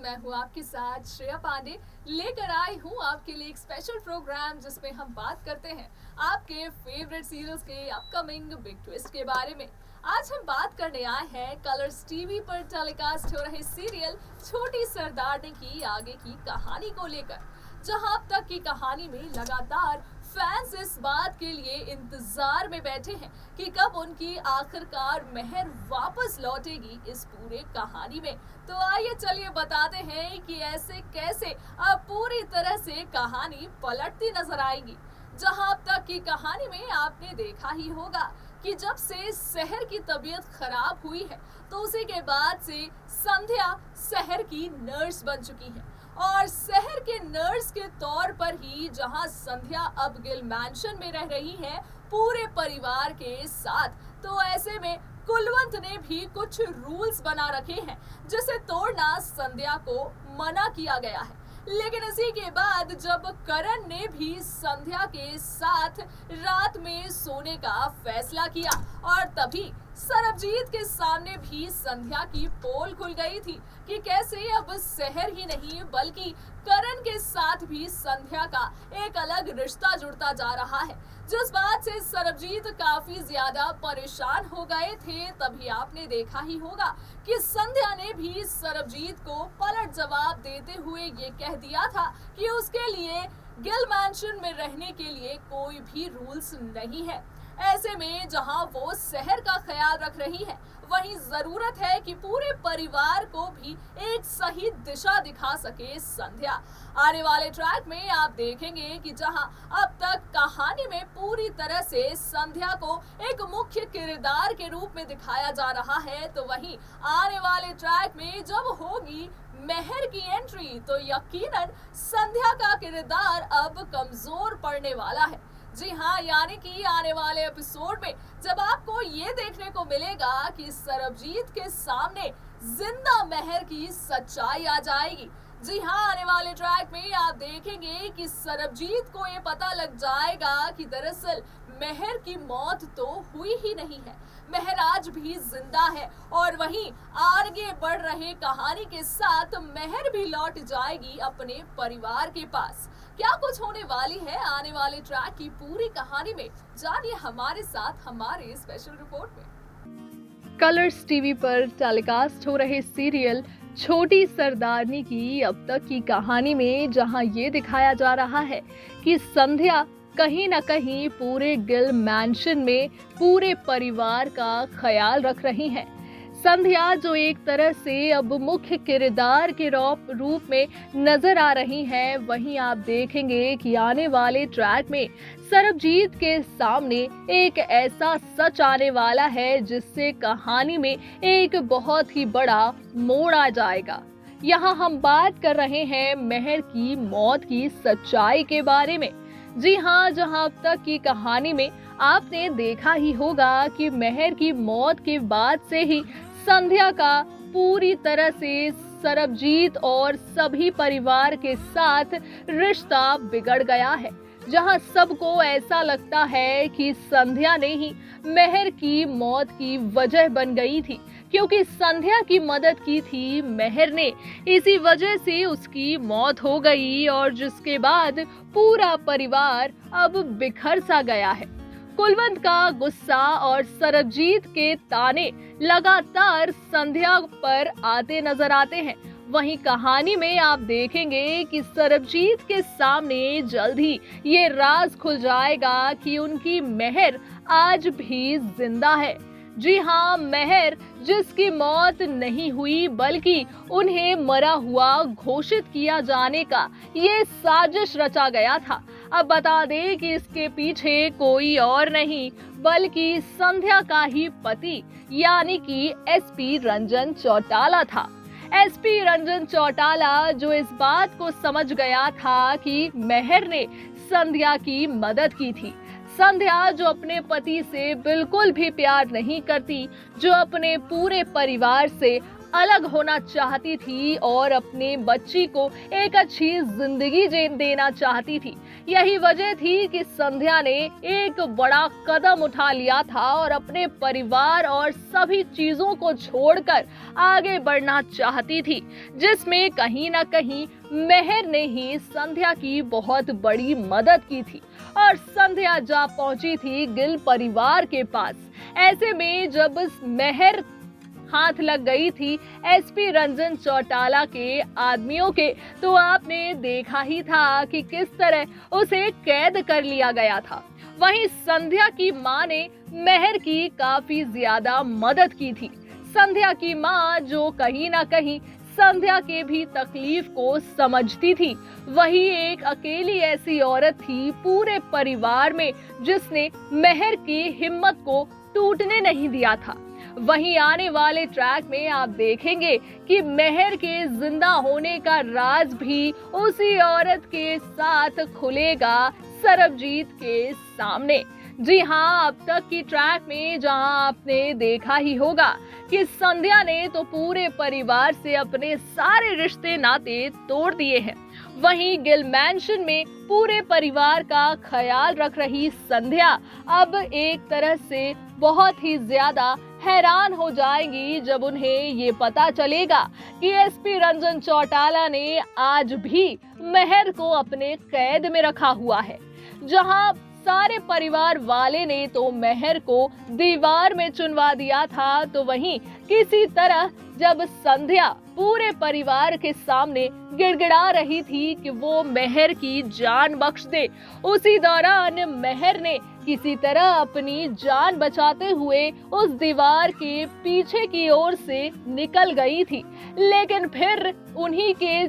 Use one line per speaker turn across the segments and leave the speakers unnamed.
मैं हूँ आपके साथ श्रेया पांडे। लेकर आई हूँ आपके लिए एक स्पेशल प्रोग्राम जिसमें हम बात करते हैं आपके फेवरेट सीरियल्स के अपकमिंग बिग ट्विस्ट के बारे में। आज हम बात करने आए हैं कलर्स टीवी पर टेलीकास्ट हो रहे सीरियल छोटी सरदारनी की आगे की कहानी को लेकर, जहां अब तक की कहानी में लगातार फैंस इस बात के लिए इंतजार में बैठे हैं कि कब उनकी आखिरकार मेहर वापस लौटेगी इस पूरे कहानी में। तो आइए चलिए बताते हैं कि ऐसे कैसे अब पूरी तरह से कहानी पलटती नजर आएगी। जहां अब तक की कहानी में आपने देखा ही होगा कि जब से शहर की तबीयत खराब हुई है तो उसी के बाद से संध्या शहर की नर्स बन चुकी है और शहर के नर्स के तौर पर ही जहां संध्या अब गिल मैंशन में रह रही है पूरे परिवार के साथ, तो ऐसे में कुलवंत ने भी कुछ रूल्स बना रखे हैं जिसे तोड़ना संध्या को मना किया गया है। लेकिन इसी के बाद जब करण ने भी संध्या के साथ रात में सोने का फैसला किया और तभी सरबजीत के सामने भी संध्या की पोल खुल गई थी कि कैसे अब शहर ही नहीं बल्कि करण के साथ भी संध्या का एक अलग रिश्ता जुड़ता जा रहा है, जिस बात से सरबजीत काफी ज्यादा परेशान हो गए थे। तभी आपने देखा ही होगा कि संध्या ने भी सरबजीत को पलट जवाब देते हुए ये कह दिया था कि उसके लिए गिल मैंशन में रहने के लिए कोई भी रूल्स नहीं है। ऐसे में जहां वो शहर का ख्याल रख रही है, वहीं जरूरत है कि पूरे परिवार को भी एक सही दिशा दिखा सके संध्या। आने वाले ट्रैक में आप देखेंगे कि जहां अब तक कहानी में पूरी तरह से संध्या को एक मुख्य किरदार के रूप में दिखाया जा रहा है, तो वहीं आने वाले ट्रैक में जब होगी मेहर की एंट्री तो यकीनन संध्या का किरदार अब कमजोर पड़ने वाला है। जी हाँ, यानी कि आने वाले एपिसोड में जब आपको ये देखने को मिलेगा कि सरबजीत के सामने जिंदा मेहर की सच्चाई आ जाएगी। जी हाँ, आने वाले ट्रैक में आप देखेंगे कि सरबजीत को ये पता लग जाएगा कि दरअसल मेहर की मौत तो हुई ही नहीं है, मेहर आज भी जिंदा है और वहीं आगे बढ़ रहे कहानी के साथ मेहर भी लौट जाएगी अपने परिवार के पास। क्या कुछ होने वाली है आने वाले ट्रैक की पूरी कहानी में, जानिए हमारे साथ हमारे स्पेशल रिपोर्ट में।
कलर्स टीवी पर टेलीकास्ट हो रहे सीरियल छोटी सरदारनी की अब तक की कहानी में जहां ये दिखाया जा रहा है कि संध्या कहीं न कहीं पूरे गिल मैंशन में पूरे परिवार का ख्याल रख रही हैं। संध्या जो एक तरह से अब मुख्य किरदार के रूप में नजर आ रही हैं, वहीं आप देखेंगे कि आने वाले ट्रैक में सरबजीत के सामने एक ऐसा सच आने वाला है जिससे कहानी में एक बहुत ही बड़ा मोड़ आ जाएगा। यहाँ हम बात कर रहे हैं मेहर की मौत की सच्चाई के बारे में। जी हाँ, जहाँ अब तक की कहानी में आपने देखा ही होगा कि मेहर की मौत के बाद से ही संध्या का पूरी तरह से सरबजीत और सभी परिवार के साथ रिश्ता बिगड़ गया है, जहां सबको ऐसा लगता है कि संध्या ने ही मेहर की मौत की वजह बन गई थी, क्योंकि संध्या की मदद की थी मेहर ने, इसी वजह से उसकी मौत हो गई और जिसके बाद पूरा परिवार अब बिखर सा गया है। कुलवंत का गुस्सा और सरबजीत के ताने लगातार संध्या पर आते नजर आते हैं। वहीं कहानी में आप देखेंगे कि सरबजीत के सामने जल्द ही ये राज खुल जाएगा कि उनकी मेहर आज भी जिंदा है। जी हाँ, मेहर जिसकी मौत नहीं हुई बल्कि उन्हें मरा हुआ घोषित किया जाने का ये साजिश रचा गया था। अब बता दें कि इसके पीछे कोई और नहीं बल्कि संध्या का ही पति यानी कि एसपी रंजन चौटाला था। एसपी रंजन चौटाला जो इस बात को समझ गया था कि मेहर ने संध्या की मदद की थी। संध्या जो अपने पति से बिल्कुल भी प्यार नहीं करती, जो अपने पूरे परिवार से अलग होना चाहती थी और अपने बच्ची को एक अच्छी जिंदगी देना चाहती थी। यही वजह थी कि संध्या ने एक बड़ा कदम उठा लिया था और अपने परिवार और सभी चीजों को छोड़कर आगे बढ़ना चाहती थी, जिसमें कहीं ना कहीं मेहर ने ही संध्या की बहुत बड़ी मदद की थी और संध्या जा पहुंची थी गिल परिवार के पास। ऐसे में जब मेहर हाथ लग गई थी एसपी रंजन चौटाला के आदमियों के, तो आपने देखा ही था कि किस तरह उसे कैद कर लिया गया था। वहीं संध्या की मां ने मेहर की काफी ज्यादा मदद की थी। संध्या की मां जो कहीं ना कहीं संध्या के भी तकलीफ को समझती थी, वही एक अकेली ऐसी औरत थी पूरे परिवार में जिसने मेहर की हिम्मत को टूटने नहीं दिया था। वहीं आने वाले ट्रैक में आप देखेंगे कि मेहर के जिंदा होने का राज भी उसी औरत के साथ खुलेगा सरबजीत के सामने। जी हाँ, अब तक की ट्रैक में जहां आपने देखा ही होगा कि संध्या ने तो पूरे परिवार से अपने सारे रिश्ते नाते तोड़ दिए हैं। वहीं गिल मैंशन में पूरे परिवार का ख्याल रख रही संध्या अब एक तरह से बहुत ही ज्यादा हैरान हो जाएंगी जब उन्हें ये पता चलेगा कि एसपी रंजन चौटाला ने आज भी मेहर को अपने कैद में रखा हुआ है। जहां सारे परिवार वाले ने तो मेहर को दीवार में चुनवा दिया था, तो वहीं किसी तरह जब संध्या पूरे परिवार के सामने गिड़गिड़ा रही थी कि वो मेहर की जान बख्श दे, उसी दौरान मेहर ने किसी तरह अपनी जान बचाते हुए उस दीवार के पीछे की ओर से निकल गई थी। लेकिन फिर उन्हीं के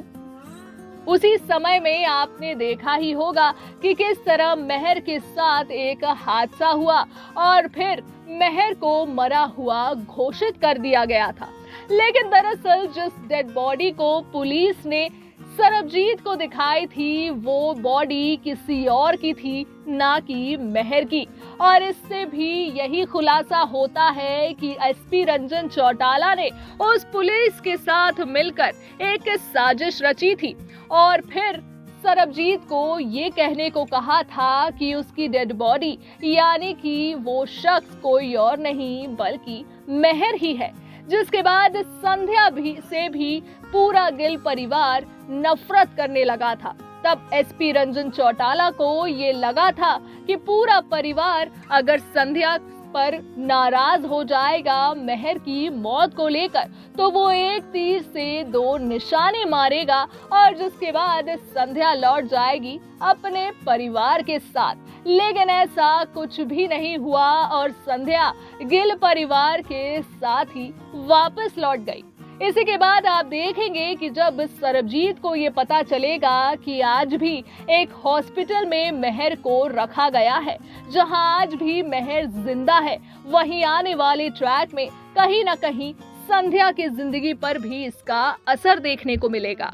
उसी समय में आपने देखा ही होगा कि किस तरह मेहर के साथ एक हादसा हुआ और फिर मेहर को मरा हुआ घोषित कर दिया गया था। लेकिन दरअसल जिस डेड बॉडी को पुलिस ने सरबजीत को दिखाई थी, वो बॉडी किसी और की थी, ना कि मेहर की। और इससे भी यही खुलासा होता है कि एसपी रंजन चौटाला ने उस पुलिस के साथ मिलकर एक साजिश रची थी और फिर सरबजीत को ये कहने को कहा था कि उसकी डेड बॉडी यानी कि वो शख्स कोई और नहीं बल्कि मेहर ही है। जिसके बाद संध्या से भी पूरा गिल परिवार नफरत करने लगा था। तब एसपी रंजन चौटाला को ये लगा था कि पूरा परिवार अगर संध्या पर नाराज हो जाएगा मेहर की मौत को लेकर, तो वो एक तीर से दो निशाने मारेगा और जिसके बाद संध्या लौट जाएगी अपने परिवार के साथ। लेकिन ऐसा कुछ भी नहीं हुआ और संध्या गिल परिवार के साथ ही वापस लौट गई। इसी के बाद आप देखेंगे कि जब सरबजीत को ये पता चलेगा कि आज भी एक हॉस्पिटल में मेहर को रखा गया है, जहां आज भी मेहर जिंदा है, वहीं आने वाले ट्रैक में कहीं ना कहीं संध्या की जिंदगी पर भी इसका असर देखने को मिलेगा।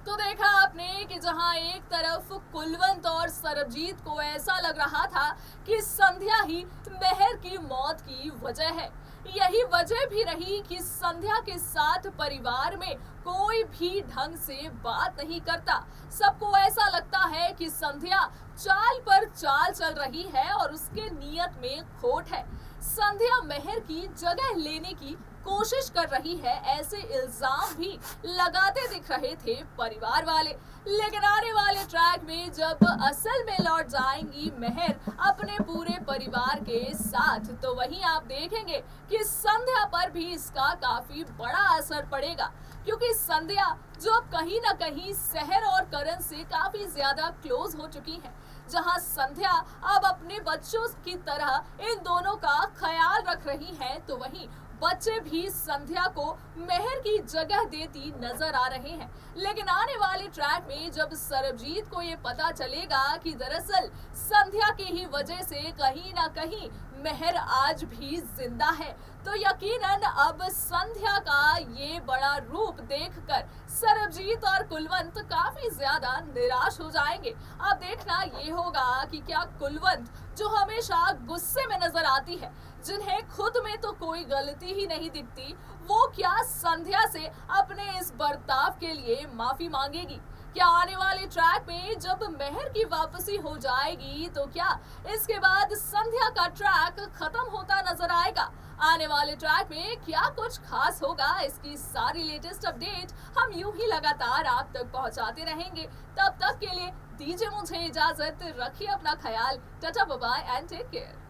तो देखा आपने कि जहां एक तरफ कुलवंत और सरबजीत को ऐसा लग रहा था कि संध्या ही मेहर की मौत की वजह है, यही वजह भी रही कि संध्या के साथ परिवार में कोई भी ढंग से बात नहीं करता। सबको ऐसा लगता है कि संध्या चाल पर चाल चल रही है और उसके नियत में खोट है। संध्या मेहर की जगह लेने की कोशिश कर रही है, ऐसे इल्जाम भी लगाते दिख रहे थे परिवार वाले। लेकिन आने वाले ट्रैक में जब असल में लौट जाएंगी मेहर अपने पूरे परिवार के साथ, तो वहीं आप देखेंगे कि संध्या पर भी इसका काफी बड़ा असर पड़ेगा, क्योंकि संध्या जो अब कहीं ना कहीं सहर और करण से काफी ज्यादा क्लोज हो चुकी है, जहां संध्या अब अपने बच्चों की तरह इन दोनों का ख्याल रख रही है, तो वहीं बच्चे भी संध्या को मेहर की जगह देती नजर आ रहे हैं। लेकिन आने वाले ट्रैक में जब सरबजीत को ये पता चलेगा कि दरअसल संध्या की ही वजह से कहीं ना कहीं मेहर आज भी जिंदा है, तो यकीनन अब संध्या का ये बड़ा रूप देखकर सरबजीत और कुलवंत काफी ज्यादा निराश हो जाएंगे। अब देखना ये होगा कि क्या कुलवंत, जो हमेशा गुस्से में नजर आती है, जिन्हें खुद में तो कोई गलती ही नहीं दिखती, वो क्या संध्या से अपने इस बर्ताव के लिए माफी मांगेगी? क्या आने वाले ट्रैक में जब मेहर की वापसी हो जाएगी तो क्या इसके बाद संध्या का ट्रैक खत्म होता नजर आएगा? आने वाले ट्रैक में क्या कुछ खास होगा, इसकी सारी लेटेस्ट अपडेट हम यूं ही लगातार आप तक पहुंचाते रहेंगे। तब तक के लिए दीजिए मुझे इजाजत, रखिए अपना ख्याल। Tata bye bye and take care.